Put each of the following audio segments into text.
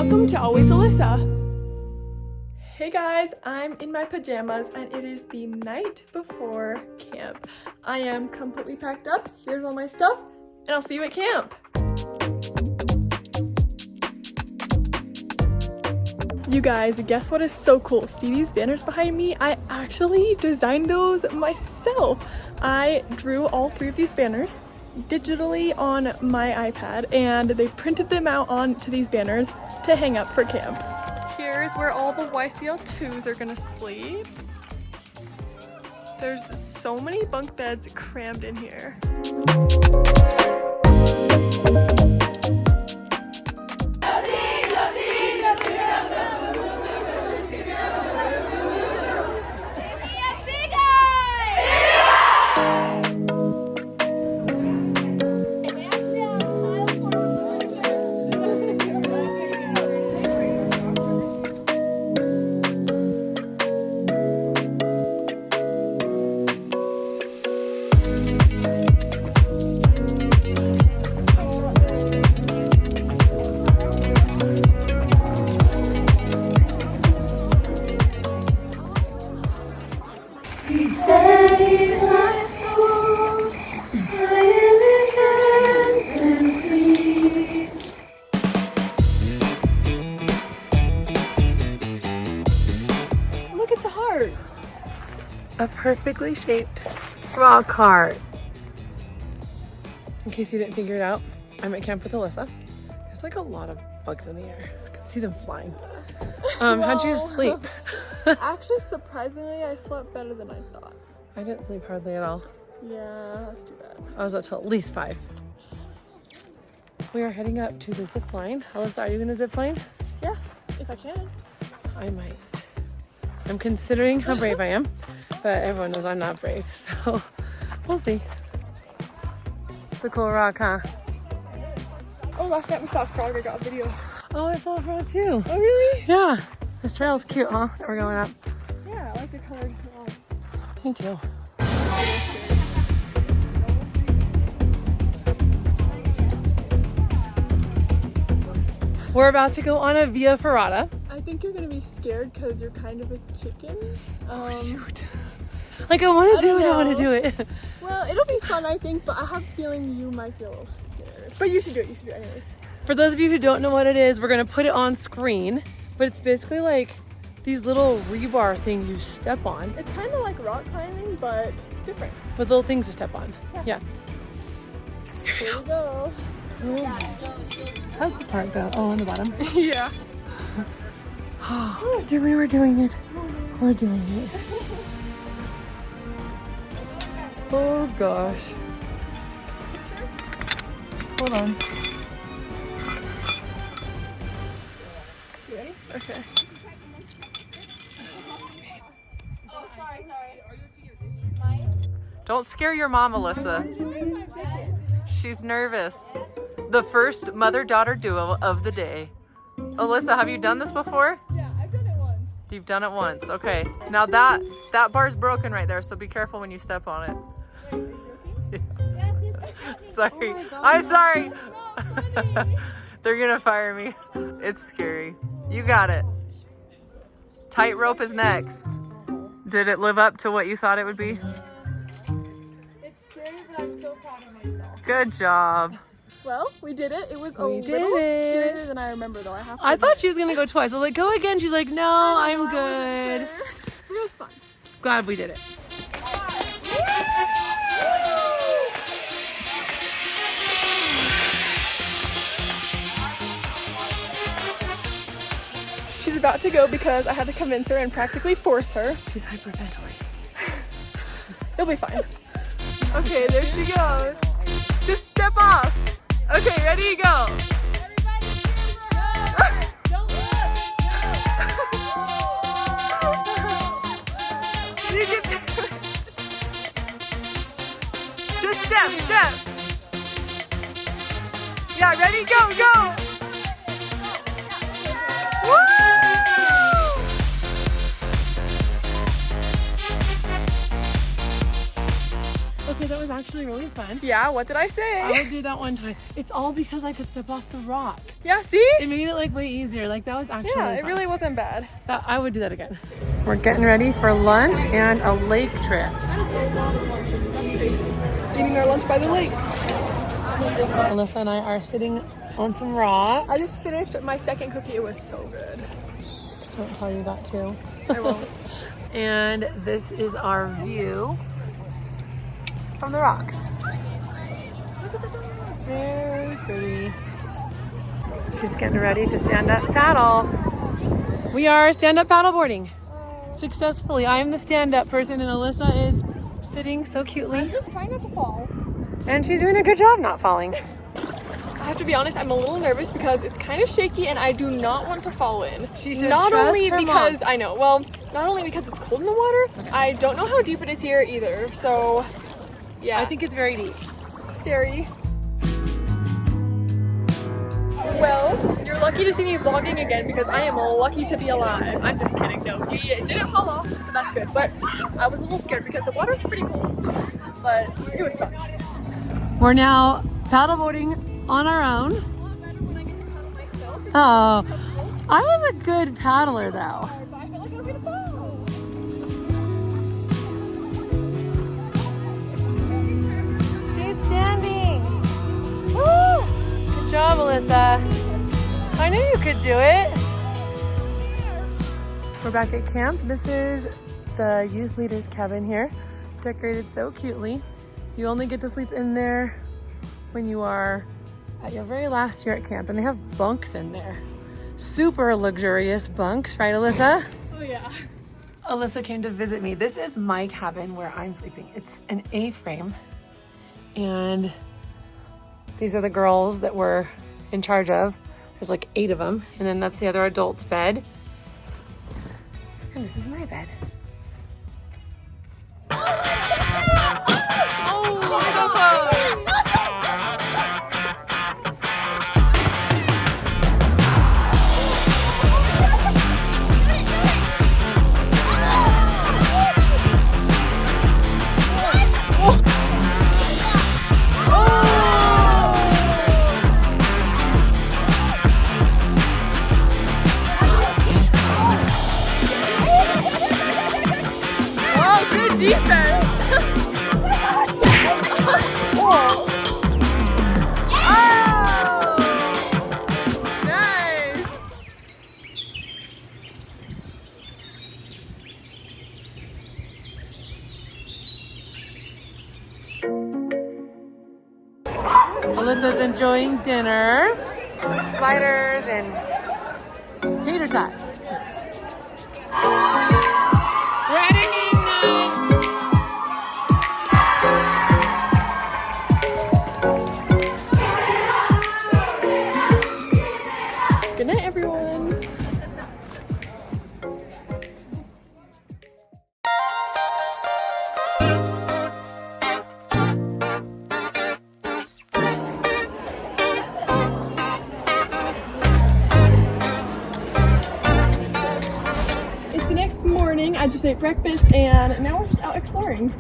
welcome to Always Alyssa. Hey guys, I'm in my pajamas and it is the night before camp. I am completely packed up, here's all my stuff, and I'll see you at camp. You guys, guess what is so cool? See these banners behind me? I actually designed those myself. I drew all 3 of these banners digitally on my iPad and they printed them out onto these banners to hang up for camp. Here's where all the YCL2s are gonna sleep. There's so many bunk beds crammed in here. Look, it's a heart. A perfectly shaped rock heart. In case you didn't figure it out, I'm at camp with Alyssa. There's like a lot of bugs in the air. I can see them flying. How'd you sleep? Actually, surprisingly, I slept better than I thought. I didn't sleep hardly at all. Yeah, that's too bad. I was up till at least 5. We are heading up to the zip line. Alyssa, are you gonna zip line? Yeah, if I can. I might. I'm considering how brave I am, but everyone knows I'm not brave, so we'll see. It's a cool rock, huh? Oh, last night we saw a frog. I got a video. Oh, I saw a frog too. Oh, really? Yeah. This trail's cute, huh? That we're going up. Yeah, I like the colored frogs. Me too. We're about to go on a Via Ferrata. I think you're gonna be scared because you're kind of a chicken. Shoot. Like I want to do it, I want to do it. Well, it'll be fun, I think, but I have a feeling you might be a little scared. But you should do it, anyways. For those of you who don't know what it is, we're gonna put it on screen, but it's basically like these little rebar things you step on. It's kind of like rock climbing, but different. With little things to step on. Yeah. Here we go. How's this part go? Oh, on the bottom. Yeah. We're doing it. We're doing it. Oh gosh. Hold on. You ready? Okay. Oh, sorry. Don't scare your mom, Alyssa. She's nervous. The first mother-daughter duo of the day. Alyssa, have you done this before? Yeah, I've done it once. You've done it once. Okay. Now that bar's broken right there, so be careful when you step on it. Sorry. I'm sorry. They're gonna fire me. It's scary. You got it. Tightrope is next. Did it live up to what you thought it would be? It's scary, but I'm so proud of myself. Good job. Well, we did it. It was a We little did it. scarier than I remember, though. I thought she was gonna go twice. I was like, go again. She's like, no, I'm good. Sure. But it was fun. Glad we did it. She's about to go because I had to convince her and practically force her. She's hyperventilating. It'll be fine. Okay, there she goes. Just step off. Okay, ready, go. You can do it. Just step. Yeah, ready, go. Woo! Okay, that was was actually really fun. Yeah, what did I say? I would do that one time. It's all because I could step off the rock. Yeah, see? It made it like way easier. Like that was actually Yeah, really it fun. really wasn't bad. I would do that again. We're getting ready for lunch and a lake trip. That is a lot of lunches. That's crazy. Eating our lunch by the lake. Alyssa and I are sitting on some rocks. I just finished my second cookie. It was so good. Don't tell you that too. I won't. And this is our view from the rocks. Very pretty. She's getting ready to stand up paddle. We are stand up paddleboarding successfully. I am the stand up person and Alyssa is sitting so cutely. Just trying not to fall. And she's doing a good job not falling. I have to be honest, I'm a little nervous because it's kind of shaky and I do not want to fall in. She should not trust only her because mom. I know, well, not only because it's cold in the water, I don't know how deep it is here either. So, yeah. I think it's very deep. Scary. Well, you're lucky to see me vlogging again because I am lucky to be alive. I'm just kidding. No, we didn't fall off, so that's good. But I was a little scared because the water's pretty cold, but it was fun. We're now paddleboarding on our own. A lot better when I get to paddle myself. Oh, I was a good paddler though. But I felt like I was gonna fall. She's standing. Woo! Good job, Alyssa. I knew you could do it. We're back at camp. This is the youth leader's cabin here, decorated so cutely. You only get to sleep in there when you are at your very last year at camp, and they have bunks in there. Super luxurious bunks, right, Alyssa? Oh yeah. Alyssa came to visit me. This is my cabin where I'm sleeping. It's an A-frame, and these are the girls that we're in charge of. There's like 8 of them, and then that's the other adult's bed. And this is my bed. Oh, so close! Wow, good defense. Oh. Oh. Nice. Alyssa's enjoying dinner. Sliders and tater tots. Wedding night. Good night, everyone. It's the next morning. I just ate breakfast and now we're just out exploring.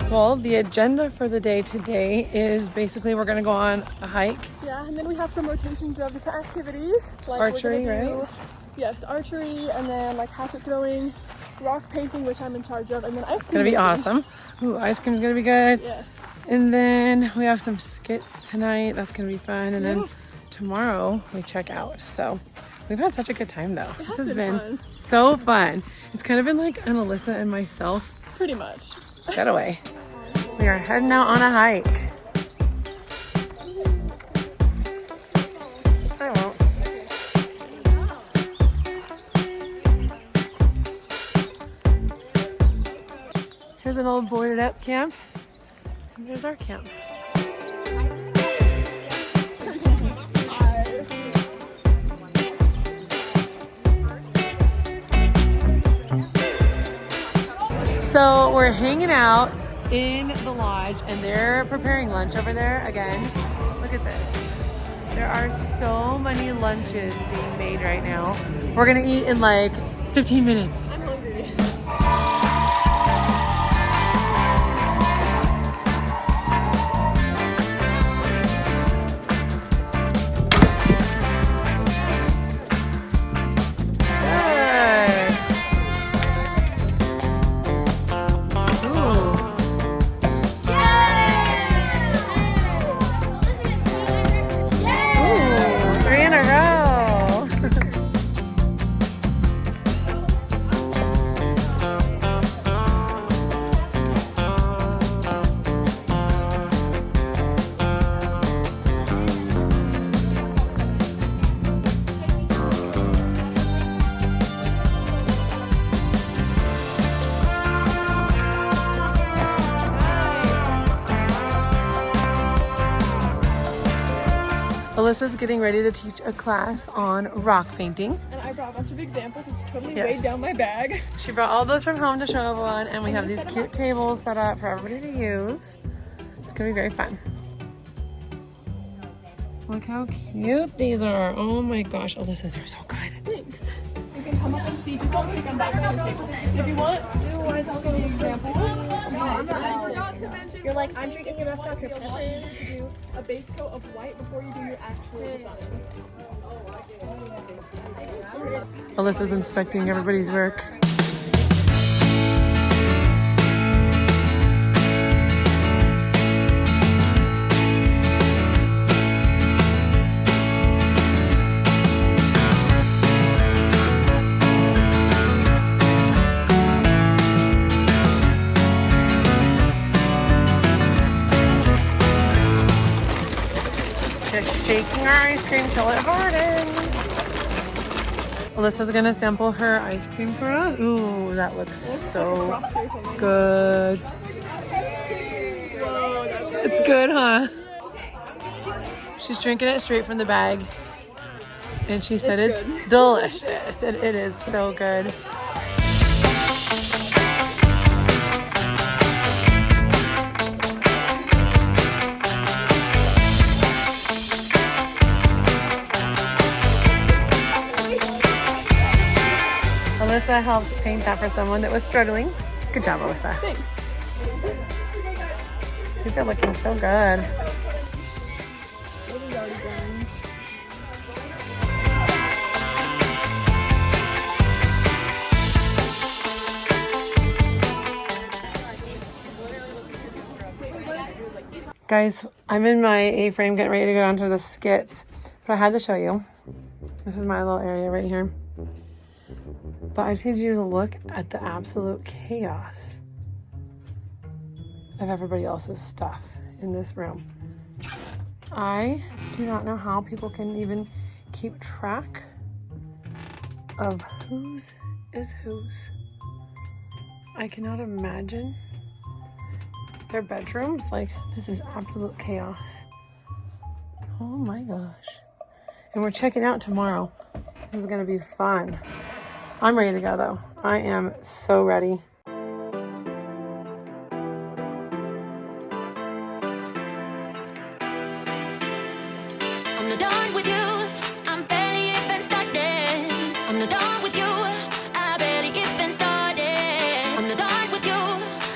Well, the agenda for the day today is basically we're gonna go on a hike. Yeah, and then we have some rotations of different activities. Like Archery, we're gonna do, right? Yes, archery, and then like hatchet throwing, rock painting, which I'm in charge of, and then ice cream. It's gonna be making. awesome. Ooh, ice cream's gonna be good. Yes. And then we have some skits tonight. That's gonna be fun. And then Yeah. tomorrow we check out. So we've had such a good time though. This has been been fun. so fun. It's kind of been like an Alyssa and myself Pretty much. getaway. We are heading out on a hike. I won't. Here's an old boarded up camp. And there's our camp. So we're hanging out in the lodge and they're preparing lunch over there again. Look at this. There are so many lunches being made right now. We're gonna eat in like 15 minutes. I'm hungry. Alyssa's getting ready to teach a class on rock painting. And I brought a bunch of examples. It's totally Yes. weighed down my bag. She brought all those from home to show everyone, and we have these cute tables set up for everybody to use. It's gonna be very fun. Look how cute these are. Oh my gosh, Alyssa, they're so good. Thanks. You can come up and see. Just don't take them back to the table. If you want, otherwise I'll give you an example. You're like, I'm drinking your best stuff. You're preparing to do a base coat of white before you do your actual design. Alyssa's inspecting everybody's work. Just shaking our ice cream till it hardens. Alyssa's gonna sample her ice cream for us. Ooh, that looks so good. It's good, huh? She's drinking it straight from the bag. And she said it's delicious. And it is so good. Alyssa helped paint that for someone that was struggling. Good job, Alyssa. Thanks. These are looking so good. Guys, I'm in my A-frame getting ready to go down to the skits, but I had to show you. This is my little area right here. But I just need you to look at the absolute chaos of everybody else's stuff in this room. I do not know how people can even keep track of whose is whose. I cannot imagine their bedrooms. Like, this is absolute chaos. Oh my gosh. And we're checking out tomorrow. This is gonna be fun. I'm ready to go though. I am so ready. I'm not done with you. I'm barely even started. I'm not done with you. I barely even started. I'm not done with you.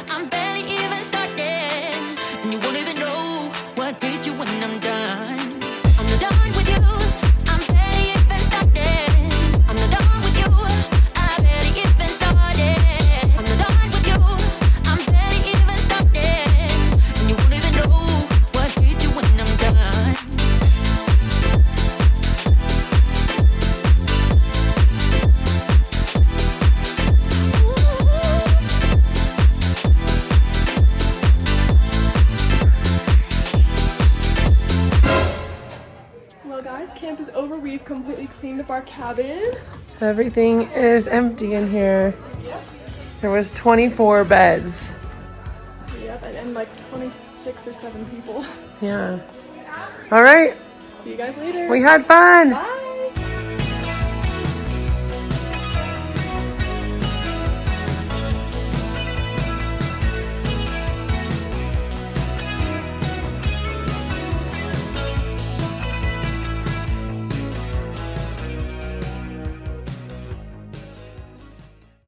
I'm barely even started. And you won't even know what hit you when I'm done. I'm not done with you. I'm barely even started. I'm not done with you. I barely even started. I'm not done with you. I'm barely even started. And you won't even know what hit you when I'm done. Well guys, camp is over. We've completely cleaned up our cabin. Everything is empty in here. There was 24 beds. Yep, and like 26 or 7 people. Yeah. All right. See you guys later. We had fun. Bye.